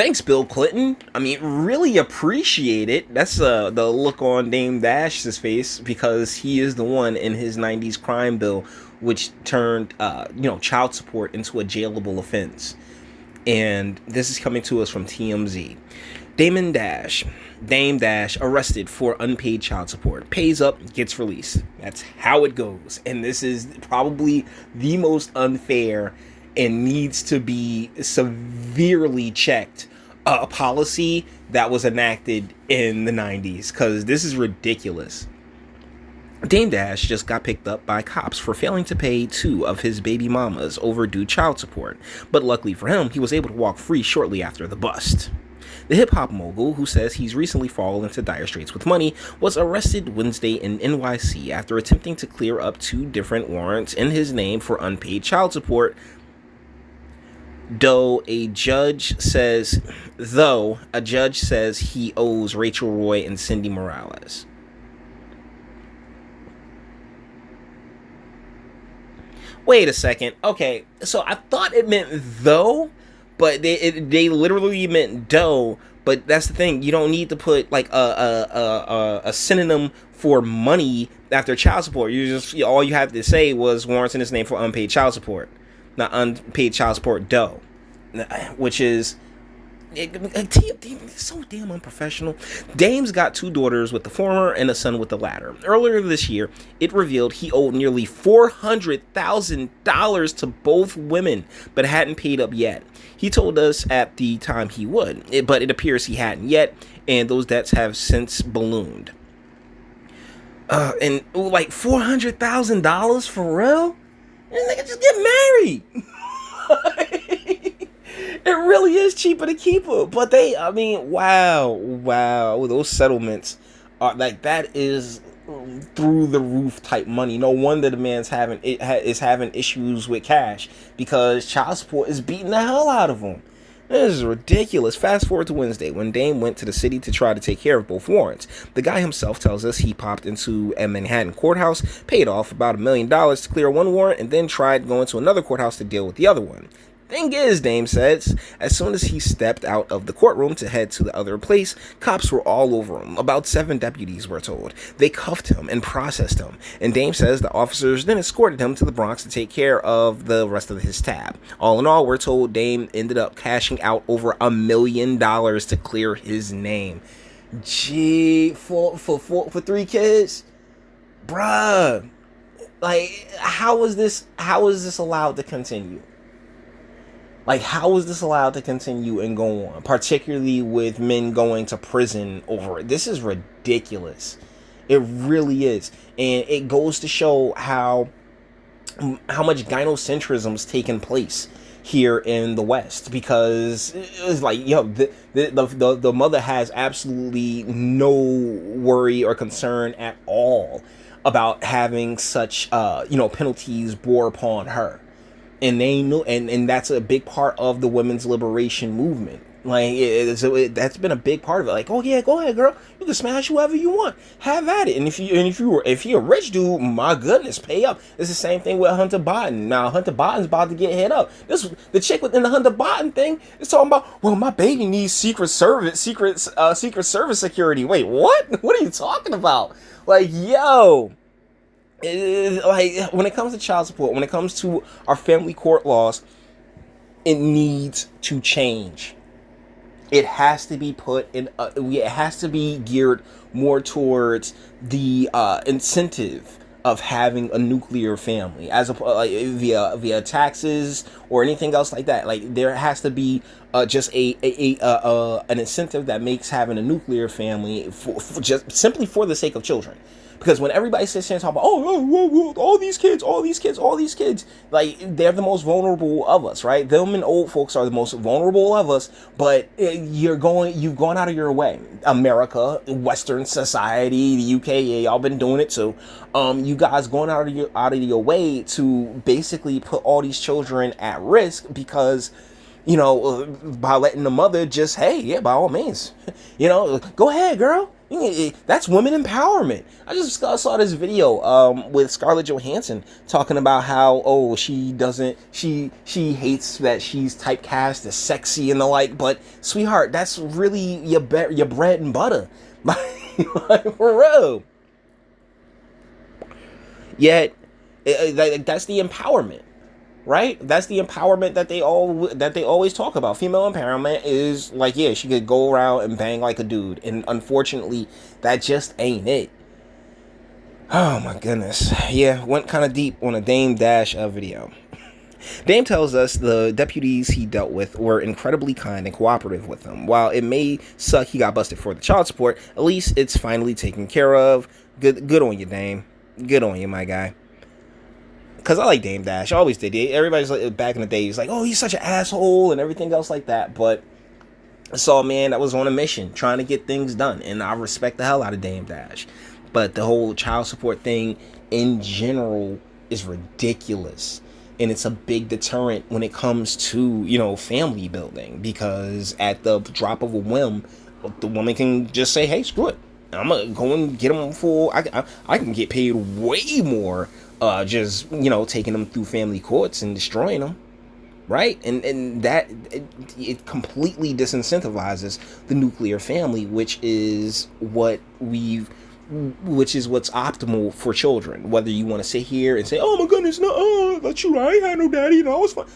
Thanks, Bill Clinton. I mean, really appreciate it. That's the look on Dame Dash's face, because he is the one in his '90s crime bill which turned child support into a jailable offense. And this is coming to us from TMZ. Dame Dash arrested for unpaid child support. Pays up, gets released. That's how it goes. And this is probably the most unfair and needs to be severely checked a policy that was enacted in the 90s, because this is ridiculous. Dame Dash just got picked up by cops for failing to pay two of his baby mama's overdue child support, but luckily for him, he was able to walk free shortly after the bust. The hip-hop mogul, who says he's recently fallen into dire straits with money, was arrested Wednesday in NYC after attempting to clear up two different warrants in his name for unpaid child support, though a judge says he owes Rachel Roy and Cindy Morales. Wait a second. Okay, so I thought it meant though, but they literally meant dough. But that's the thing. You don't need to put like a synonym for money after child support. All you have to say was warrants in his name for unpaid child support, not unpaid child support dough, which is so damn unprofessional. Dame's got two daughters with the former and a son with the latter. Earlier this year, it revealed he owed nearly $400,000 to both women, but hadn't paid up yet. He told us at the time he would, but it appears he hadn't yet, and those debts have since ballooned. And like $400,000 for real? Nigga, just get married. It really is cheaper to keep her, but wow, those settlements are like, that is through the roof type money. No wonder the man's having issues with cash, because child support is beating the hell out of him. This is ridiculous. Fast forward to Wednesday, when Dame went to the city to try to take care of both warrants. The guy himself tells us he popped into a Manhattan courthouse, paid off about $1 million to clear one warrant, and then tried going to another courthouse to deal with the other one. Thing is, Dame says, as soon as he stepped out of the courtroom to head to the other place, cops were all over him. About 7 deputies were told. They cuffed him and processed him, and Dame says the officers then escorted him to the Bronx to take care of the rest of his tab. All in all, we're told Dame ended up cashing out over $1 million to clear his name. Gee, for 3 kids? Bruh. Like, how is this allowed to continue? Like, how is this allowed to continue and go on, particularly with men going to prison over it? This is ridiculous. It really is. And it goes to show how much gynocentrism is taking place here in the West, because it's like, the mother has absolutely no worry or concern at all about having such penalties bore upon her. And they knew, and that's a big part of the women's liberation movement. Like, that's been a big part of it. Like, oh yeah, go ahead, girl, you can smash whoever you want, have at it. And if you're a rich dude, my goodness, pay up. It's the same thing with Hunter Biden. Now Hunter Biden's about to get hit up. The chick within the Hunter Biden thing is talking about, well, my baby needs secret service security. Wait, what? What are you talking about? Like, yo. Like, when it comes to child support, when it comes to our family court laws, it needs to change. It has to be it has to be geared more towards the incentive of having a nuclear family, as via taxes or anything else like that. Like, there has to be just an incentive that makes having a nuclear family for just simply for the sake of children. Because when everybody sits here and talk about, all these kids, like, they're the most vulnerable of us, right? Them and old folks are the most vulnerable of us, but you've gone out of your way. America, Western society, the UK, y'all been doing it too. You guys going out of your way to basically put all these children at risk, because by letting the mother just, hey, yeah, by all means, go ahead, girl. That's women empowerment. I just saw this video with Scarlett Johansson talking about how, oh, she hates that she's typecast as sexy and the like, but sweetheart, that's really your bread and butter. Like, for real. Yet that's the empowerment, right? That's the empowerment that they always talk about. Female empowerment is like, yeah, she could go around and bang like a dude, and unfortunately, that just ain't it. Oh my goodness, yeah, went kind of deep on a Dame Dash video. Dame tells us the deputies he dealt with were incredibly kind and cooperative with him. While it may suck he got busted for the child support, at least it's finally taken care of. Good on you, Dame. Good on you, my guy. Because I like Dame Dash. I always did. Everybody's like, back in the day, he's like, oh, he's such an asshole and everything else like that. But I saw a man that was on a mission trying to get things done. And I respect the hell out of Dame Dash. But the whole child support thing in general is ridiculous. And it's a big deterrent when it comes to, family building. Because at the drop of a whim, the woman can just say, hey, screw it. I'm going to go and get them full. I can get paid way more just, taking them through family courts and destroying them. Right? And that, it completely disincentivizes the nuclear family, which is what's optimal for children. Whether you want to sit here and say, oh my goodness, no, that's you, I ain't had no daddy, I was fine.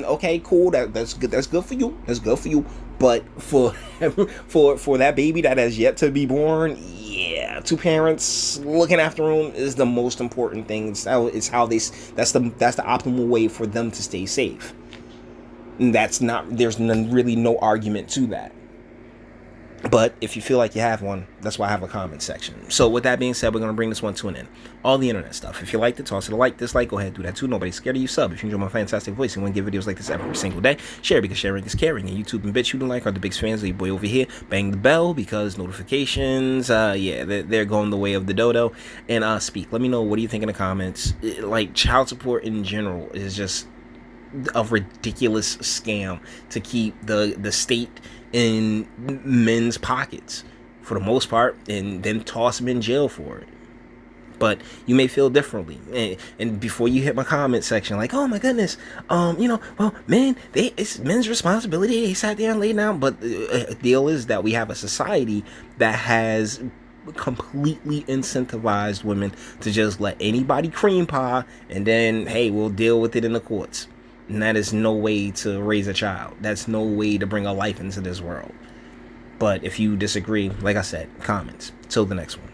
Okay, cool, that's good for you. That's good for you. But for that baby that has yet to be born, yeah, two parents looking after them is the most important thing. That's the optimal way for them to stay safe. And there's really no argument to that. But if you feel like you have one, that's why I have a comment section. So with that being said, we're going to bring this one to an end. All the internet stuff. If you liked it, toss it a like, dislike, go ahead and do that too. Nobody's scared of you. Sub if you enjoy my fantastic voice and want to get videos like this every single day. Share because sharing is caring. And YouTube and BitChute and like are the biggest fans of your boy over here. Bang the bell because notifications, they're going the way of the dodo. And speak. Let me know, what do you think in the comments? Like, child support in general is just a ridiculous scam to keep the state in men's pockets for the most part, and then toss them in jail for it. But you may feel differently, and before you hit my comment section like, oh my goodness, men, it's men's responsibility, they sat there and laid down. But the deal is that we have a society that has completely incentivized women to just let anybody cream pie, and then, hey, we'll deal with it in the courts. And that is no way to raise a child. That's no way to bring a life into this world. But if you disagree, like I said, comments. Till the next one.